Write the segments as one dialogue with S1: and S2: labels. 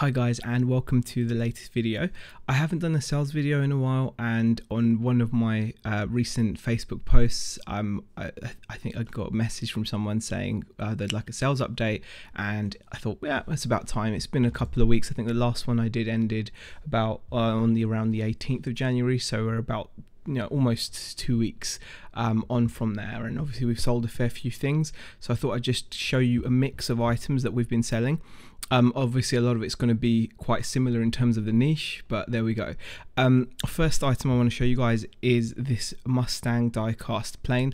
S1: Hi guys, and welcome to the latest video. I haven't done a sales video in a while, and on one of my recent Facebook posts, I think I got a message from someone saying they'd like a sales update, and I thought, yeah, it's about time. It's been a couple of weeks. I think the last one I did ended about around the 18th of January, so we're about almost 2 weeks on from there, and obviously we've sold a fair few things, so I thought I'd just show you a mix of items that we've been selling. Obviously a lot of it's going to be quite similar in terms of the niche, but there we go. First item I want to show you guys is this Mustang Diecast plane.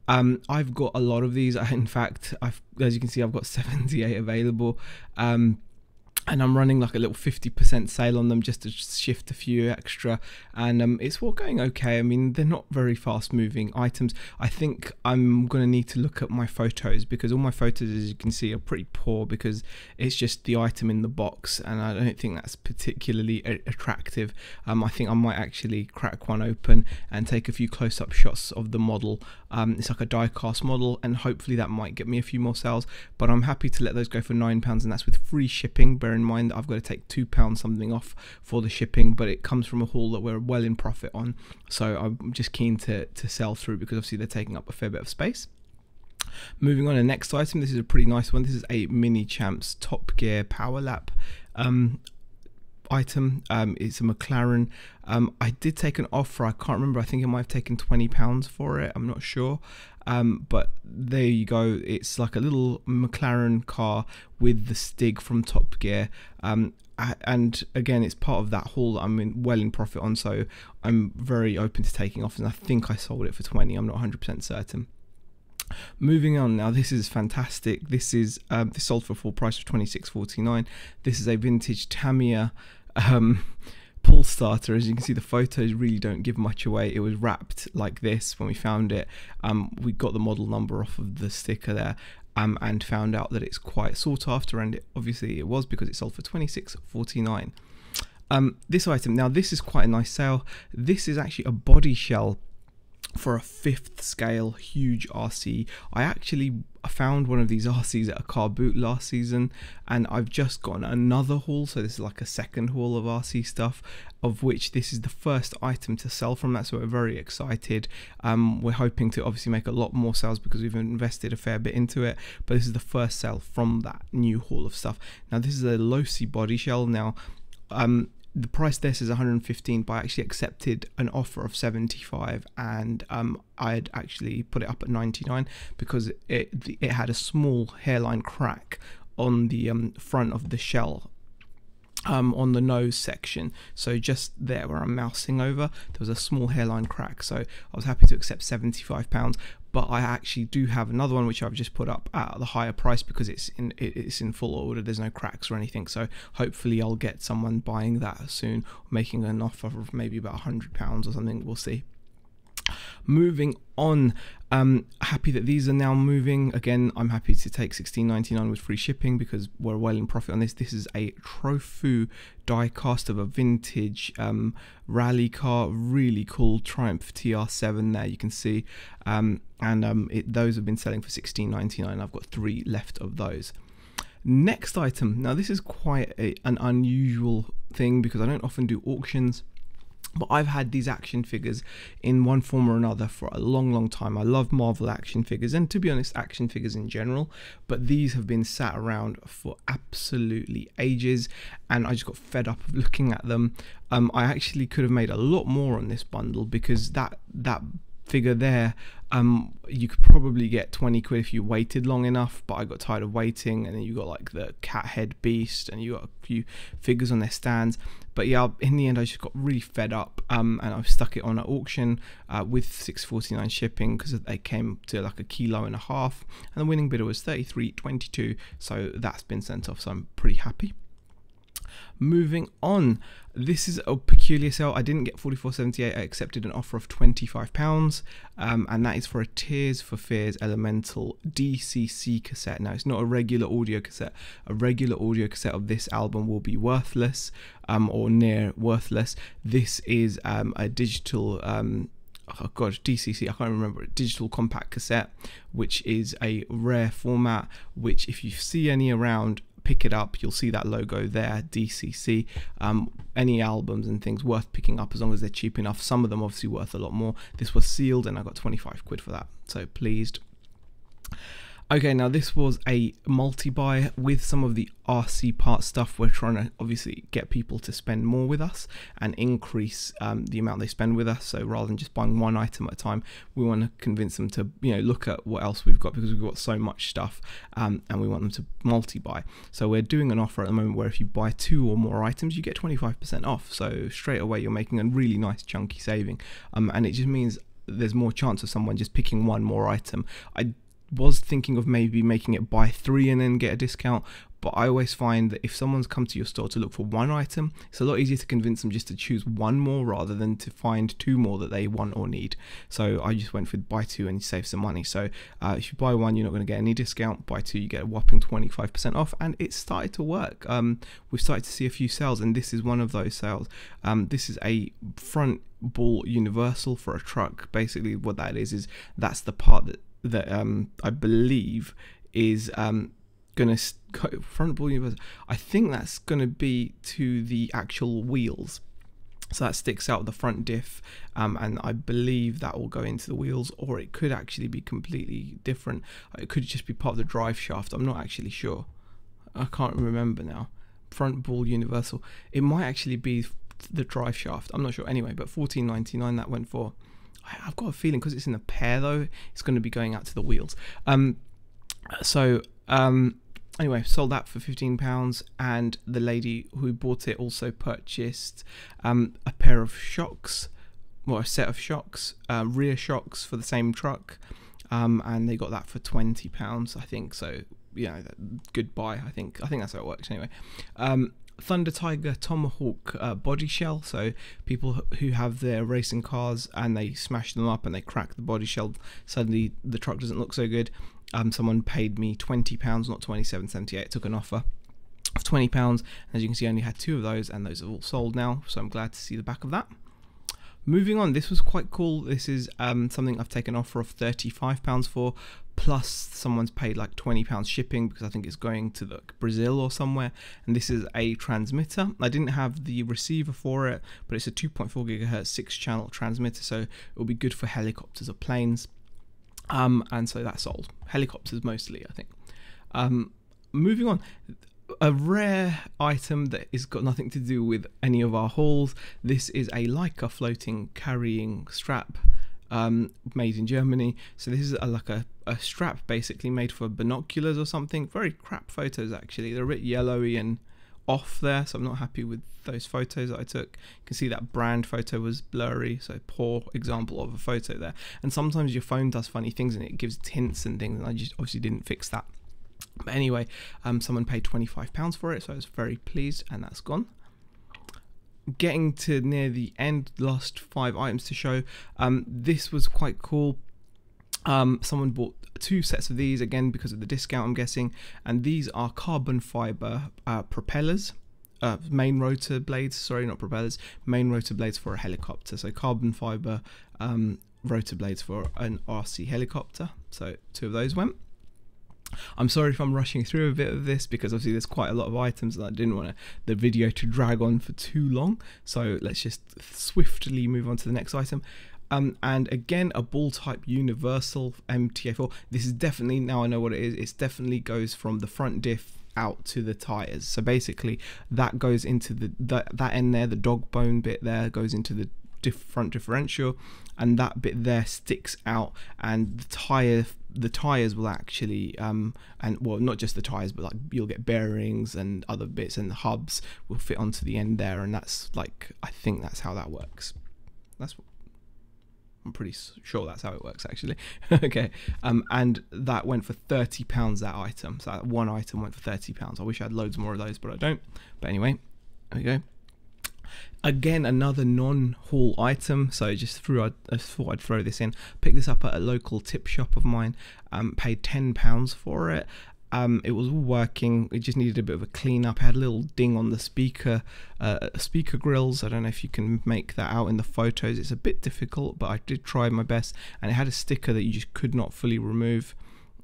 S1: I've got a lot of these. In fact, as you can see, I've got 78 available, and I'm running like a little 50% sale on them just to shift a few extra, and it's all going okay. I mean, they're not very fast moving items. I think I'm going to need to look at my photos, because all my photos, as you can see, are pretty poor because it's just the item in the box, and I don't think that's particularly attractive. I think I might actually crack one open and take a few close-up shots of the model. It's like a die-cast model, and hopefully that might get me a few more sales, but I'm happy to let those go for £9, and that's with free shipping. Bear in mind that I've got to take £2 something off for the shipping, but it comes from a haul that we're well in profit on, so I'm just keen to sell through, because obviously they're taking up a fair bit of space. Moving on to the next item, this is a pretty nice one. This is a Mini Champs Top Gear Power Lap item. It's a McLaren. I did take an offer. I can't remember. I think I might have taken £20 for it. I'm not sure. But there you go. It's like a little McLaren car with the Stig from Top Gear. And again, it's part of that haul that I'm well in profit on, so I'm very open to taking offers, and I think I sold it for 20. I'm not 100% certain. Moving on now, this is fantastic. This is this sold for full price of £26.49. This is a vintage Tamiya pull starter. As you can see, the photos really don't give much away. It was wrapped like this when we found it. We got the model number off of the sticker there, and found out that it's quite sought after, and obviously it was, because it sold for £26.49. This item, now this is quite a nice sale. This is actually a body shell for a 5th scale huge RC. I actually found one of these RCs at a car boot last season, and I've just gotten another haul, so this is like a second haul of RC stuff, of which this is the first item to sell from that, so we're very excited. We're hoping to obviously make a lot more sales because we've invested a fair bit into it, but this is the first sale from that new haul of stuff. Now this is a Losi body shell. Now the price there says 115, but I actually accepted an offer of 75, and I had actually put it up at 99 because it had a small hairline crack on the front of the shell, on the nose section. So just there where I'm mousing over, there was a small hairline crack, so I was happy to accept £75. But I actually do have another one which I've just put up at the higher price because it's in full order. There's no cracks or anything, so hopefully I'll get someone buying that soon, making an offer of maybe about £100 or something. We'll see. Moving on, happy that these are now moving. Again, I'm happy to take £16.99 with free shipping because we're well in profit on this. This is a Trofu die cast of a vintage rally car, really cool Triumph TR7 there, you can see, those have been selling for £16.99. I've got 3 left of those. Next item, now this is quite an unusual thing because I don't often do auctions, but I've had these action figures in one form or another for a long time. I love Marvel action figures, and to be honest, action figures in general, but these have been sat around for absolutely ages, and I just got fed up of looking at them. I actually could have made a lot more on this bundle, because that figure there, you could probably get 20 quid if you waited long enough, but I got tired of waiting. And then you got like the cat head beast, and you got a few figures on their stands. But yeah, in the end I just got really fed up, and I've stuck it on at auction with £6.49 shipping, because they came to like £1.5 kilos, and the winning bidder was £33.22, so that's been sent off, so I'm pretty happy. Moving on, this is a peculiar sale. I didn't get $44.78. I accepted an offer of £25, and that is for a Tears for Fears Elemental DCC cassette. Now, it's not a regular audio cassette. A regular audio cassette of this album will be worthless, or near worthless. This is a digital oh god, DCC, I can't remember it, digital compact cassette, which is a rare format, which if you see any around, pick it up, you'll see that logo there, DCC. Any albums and things worth picking up as long as they're cheap enough. Some of them obviously worth a lot more. This was sealed and I got 25 quid for that, so pleased. Okay, now this was a multi-buy with some of the RC part stuff. We're trying to obviously get people to spend more with us and increase the amount they spend with us. So rather than just buying one item at a time, we want to convince them to, you know, look at what else we've got, because we've got so much stuff, and we want them to multi-buy. So we're doing an offer at the moment where if you buy 2 or more items, you get 25% off. So straight away you're making a really nice chunky saving, and it just means there's more chance of someone just picking one more item. I was thinking of maybe making it buy 3 and then get a discount, but I always find that if someone's come to your store to look for one item, it's a lot easier to convince them just to choose one more rather than to find 2 more that they want or need. So I just went for buy 2 and you save some money. So if you buy 1, you're not going to get any discount. Buy 2, you get a whopping 25% off, and it started to work. We've started to see a few sales, and this is one of those sales. This is a front ball universal for a truck. Basically what that is that's the part that I believe is gonna go front ball universal. I think that's gonna be to the actual wheels, so that sticks out the front diff, and I believe that will go into the wheels, or it could actually be completely different. It could just be part of the drive shaft. I'm not actually sure. I can't remember now. Front ball universal. It might actually be the drive shaft. I'm not sure. Anyway, but $14.99 that went for. I've got a feeling because it's in a pair though, it's going to be going out to the wheels. Anyway, sold that for £15, and the lady who bought it also purchased a pair of shocks, or a set of shocks, rear shocks for the same truck, and they got that for £20, I think. So, you know, good buy. I think that's how it works anyway. Thunder Tiger Tomahawk body shell. So people who have their racing cars and they smash them up and they crack the body shell, suddenly the truck doesn't look so good. Someone paid me £20, not $27.78. It took an offer of £20. As you can see, I only had 2 of those, and those are all sold now, so I'm glad to see the back of that. Moving on, this was quite cool. This is something I've taken an offer of £35 for, plus someone's paid like £20 shipping, because I think it's going to like Brazil or somewhere. And this is a transmitter. I didn't have the receiver for it, but it's a 2.4 gigahertz 6-channel transmitter, so it will be good for helicopters or planes. And so that's sold. Helicopters mostly, I think. Moving on, a rare item that has got nothing to do with any of our hauls. This is a Leica floating carrying strap, made in Germany. So this is like a strap basically made for binoculars or something. Very crap photos actually. They're a bit yellowy and off there, so I'm not happy with those photos that I took. You can see that brand photo was blurry, so poor example of a photo there. And sometimes your phone does funny things and it gives tints and things, and I just obviously didn't fix that. But anyway, someone paid £25 for it, so I was very pleased, and that's gone. Getting to near the end, last 5 items to show. This was quite cool. Someone bought 2 sets of these, again because of the discount I'm guessing, and these are carbon fiber propellers, main rotor blades, sorry, not propellers, main rotor blades for a helicopter. So carbon fiber rotor blades for an RC helicopter, so 2 of those went. I'm sorry if I'm rushing through a bit of this, because obviously there's quite a lot of items and I didn't want the video to drag on for too long, so let's just swiftly move on to the next item. And again, a ball type universal MTA4. This is definitely, now I know what it is, it definitely goes from the front diff out to the tires. So basically that goes into that end there, the dog bone bit there goes into the front differential, and that bit there sticks out, and the tires will actually and well, not just the tires, but like you'll get bearings and other bits, and the hubs will fit onto the end there, and that's like, I think that's how that works. I'm pretty sure that's how it works actually. Okay, and that went for £30, that item. So that one item went for £30. I wish I had loads more of those, but I don't. But anyway, there we go. Again, another non-haul item, so I thought I'd throw this in. Picked this up at a local tip shop of mine, paid £10 for it. It was all working, it just needed a bit of a clean up. It had a little ding on the speaker grills. I don't know if you can make that out in the photos, it's a bit difficult, but I did try my best. And it had a sticker that you just could not fully remove.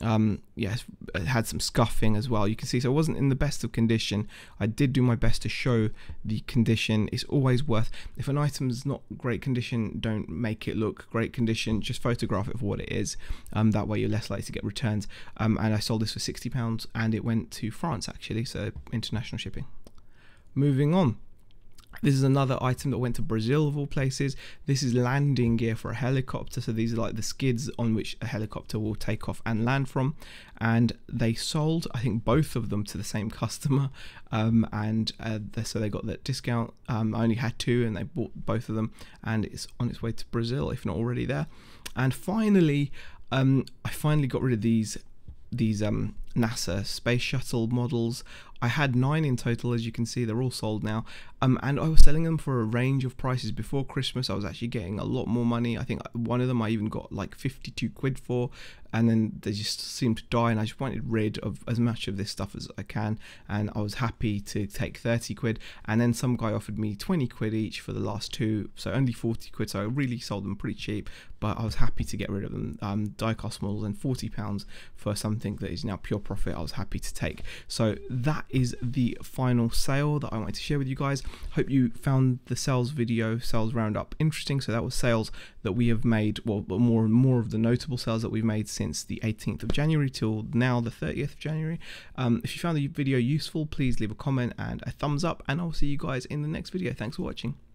S1: Yes, it had some scuffing as well, you can see, so it wasn't in the best of condition. I did do my best to show the condition. It's always worth, if an item's not great condition, don't make it look great condition, just photograph it for what it is. That way you're less likely to get returns. And I sold this for £60 and it went to France actually, so international shipping. Moving on. This is another item that went to Brazil of all places. This is landing gear for a helicopter. So these are like the skids on which a helicopter will take off and land from. And they sold, I think, both of them to the same customer. So they got that discount. I only had two and they bought both of them. And it's on its way to Brazil, if not already there. And finally, I finally got rid of these NASA space shuttle models. I had 9 in total, as you can see. They're all sold now, and I was selling them for a range of prices. Before Christmas I was actually getting a lot more money. I think one of them I even got like 52 quid for, and then they just seemed to die, and I just wanted rid of as much of this stuff as I can, and I was happy to take 30 quid, and then some guy offered me 20 quid each for the last 2, so only 40 quid, so I really sold them pretty cheap, but I was happy to get rid of them. Diecast models, and £40 for something that is now pure profit, I was happy to take. So that is the final sale that I wanted to share with you guys. Hope you found the sales roundup interesting. So that was sales that we have made, well, more and more of the notable sales that we've made since the 18th of January till now the 30th of January. If you found the video useful, please leave a comment and a thumbs up, and I'll see you guys in the next video. Thanks for watching.